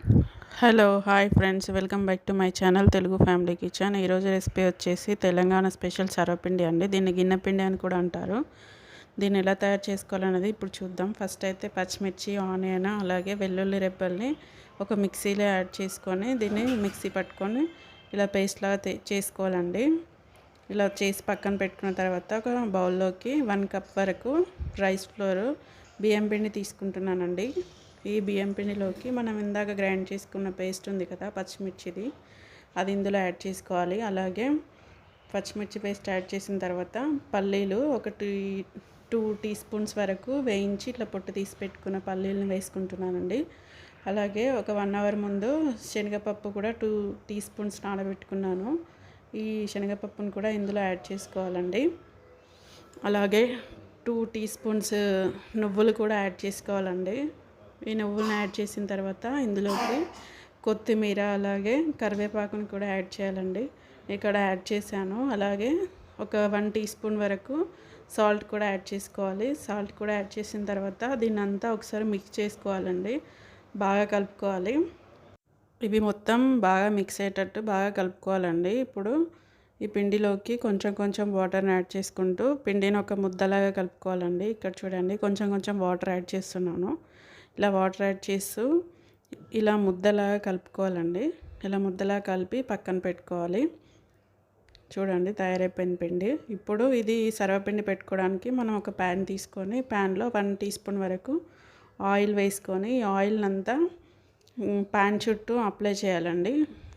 Hello hi friends, welcome back to my channel Telugu family kitchen. ఈరోజు recipe వచ్చేసి Telangana special సర్వపిండి అండి. దీన్ని గిన్నెపిండి అని కూడా అంటారు. దీన్ని ఎలా తయారు చేసుకోవాలనేది ఇప్పుడు చూద్దాం. ఫస్ట్ అయితే పచ్చిమిర్చి, ఆనియన్, అలాగే వెల్లుల్లి రెబ్బల్ని ఒక మిక్సీలో యాడ్ చేసుకొని దీన్ని మిక్సీ పట్టుకొని ఇలా పేస్ట్ లాగా చేసుకోవాలండి. ఇలా చేసి పక్కన పెట్టుకున్న తర్వాత ఒక బౌల్లోకి 1 కప్ వరకు రైస్ ఫ్లోర్ బియ్యం పిండి తీసుకుంటున్నానండి. ఈ బియ్యం పిండిలోకి మనం ఇందాక గ్రైండ్ చేసుకున్న పేస్ట్ ఉంది కదా పచ్చిమిర్చిది, అది ఇందులో యాడ్ చేసుకోవాలి. అలాగే పచ్చిమిర్చి పేస్ట్ యాడ్ చేసిన తర్వాత పల్లీలు ఒక 2 టీ స్పూన్స్ వరకు వేయించి ఇట్లా పొట్టు తీసి పెట్టుకున్న పల్లీలను వేసుకుంటున్నానండి. అలాగే ఒక 1 అవర్ ముందు శనగపప్పు కూడా 2 టీ స్పూన్స్ నానబెట్టుకున్నాను. ఈ శనగపప్పును కూడా ఇందులో యాడ్ చేసుకోవాలండి. అలాగే 2 టీ స్పూన్స్ నువ్వులు కూడా యాడ్ చేసుకోవాలండి. ఈ నువ్వులను యాడ్ చేసిన తర్వాత ఇందులోకి కొత్తిమీర అలాగే కరివేపాకును కూడా యాడ్ చేయాలండి. ఇక్కడ యాడ్ చేశాను. అలాగే ఒక 1 టీ స్పూన్ వరకు సాల్ట్ కూడా యాడ్ చేసుకోవాలి. సాల్ట్ కూడా యాడ్ చేసిన తర్వాత దీన్ని అంతా ఒకసారి మిక్స్ చేసుకోవాలండి. బాగా కలుపుకోవాలి. ఇవి మొత్తం బాగా మిక్స్ అయ్యేటట్టు బాగా కలుపుకోవాలండి. ఇప్పుడు ఈ పిండిలోకి కొంచెం కొంచెం వాటర్ని యాడ్ చేసుకుంటూ పిండిని ఒక ముద్దలాగా కలుపుకోవాలండి. ఇక్కడ చూడండి, కొంచెం కొంచెం వాటర్ యాడ్ చేస్తున్నాను. ఇలా వాటర్ యాడ్ చేస్తూ ఇలా ముద్దలాగా కలుపుకోవాలండి. ఇలా ముద్దలా కలిపి పక్కన పెట్టుకోవాలి. చూడండి, తయారైపోయిన పిండి. ఇప్పుడు ఇది సర్వపిండి పెట్టుకోవడానికి మనం ఒక ప్యాన్ తీసుకొని ప్యాన్లో 1 టీ స్పూన్ వరకు ఆయిల్ వేసుకొని ఈ ఆయిల్ అంతా ప్యాన్ చుట్టూ అప్లై చేయాలండి.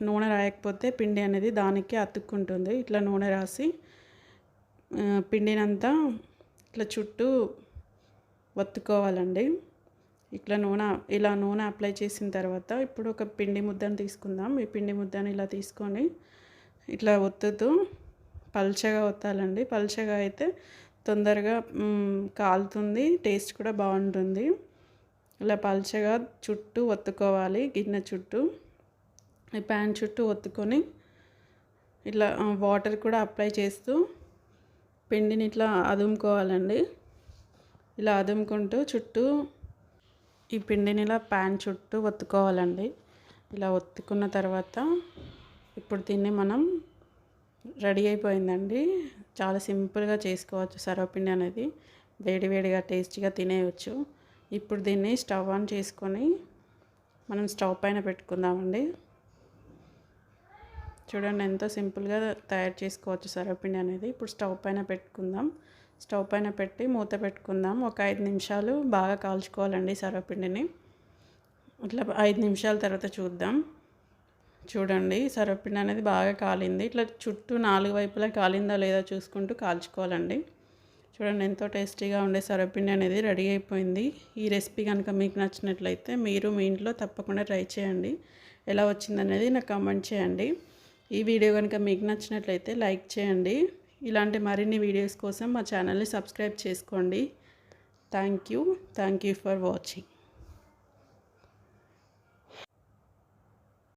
నూనె రాయకపోతే పిండి అనేది దానికి అతుక్కుంటుంది. ఇట్లా నూనె రాసి పిండినంతా ఇట్లా చుట్టూ ఒత్తుకోవాలండి. ఇలా నూనె అప్లై చేసిన తర్వాత ఇప్పుడు ఒక పిండి ముద్దను తీసుకుందాం. ఈ పిండి ముద్దను ఇలా తీసుకొని ఇట్లా ఒత్తుతూ పల్చగా ఒత్తాలండి. పల్చగా అయితే తొందరగా కాలుతుంది, టేస్ట్ కూడా బాగుంటుంది. ఇలా పల్చగా చుట్టూ ఒత్తుకోవాలి. గిన్నె చుట్టూ ఈ ప్యాన్ చుట్టూ ఒత్తుకొని ఇట్లా వాటర్ కూడా అప్లై చేస్తూ పిండిని ఇట్లా అదుముకోవాలండి. ఇలా అదుముకుంటూ చుట్టూ ఈ పిండిని ఇలా ప్యాన్ చుట్టూ ఒత్తుకోవాలండి. ఇలా ఒత్తుకున్న తర్వాత ఇప్పుడు దీన్ని మనం రెడీ అయిపోయిందండి. చాలా సింపుల్గా చేసుకోవచ్చు సర్వపిండి అనేది. వేడివేడిగా టేస్టీగా తినేయచ్చు. ఇప్పుడు దీన్ని స్టవ్ ఆన్ చేసుకొని మనం స్టవ్ పైన పెట్టుకుందామండి. చూడండి, ఎంతో సింపుల్గా తయారు చేసుకోవచ్చు సర్వపిండి అనేది. ఇప్పుడు స్టవ్ పైన పెట్టుకుందాం. స్టవ్ పైన పెట్టి మూత పెట్టుకుందాం. ఒక 5 నిమిషాలు బాగా కాల్చుకోవాలండి సర్వపిండిని. ఇట్లా 5 నిమిషాల తర్వాత చూద్దాం. చూడండి, సర్వపిండి అనేది బాగా కాలింది. ఇట్లా చుట్టూ 4 వైపులా కాలిందా లేదా చూసుకుంటూ కాల్చుకోవాలండి. చూడండి, ఎంతో టేస్టీగా ఉండే సర్వపిండి అనేది రెడీ అయిపోయింది. ఈ రెసిపీ కనుక మీకు నచ్చినట్లయితే మీరు మీ ఇంట్లో తప్పకుండా ట్రై చేయండి. ఎలా వచ్చిందనేది నాకు కామెంట్ చేయండి. ఈ వీడియో కనుక మీకు నచ్చినట్లయితే లైక్ చేయండి. ఇలాంటి మరిన్ని వీడియోస్ కోసం మా ఛానల్ని సబ్స్క్రైబ్ చేసుకోండి. Thank you for watching.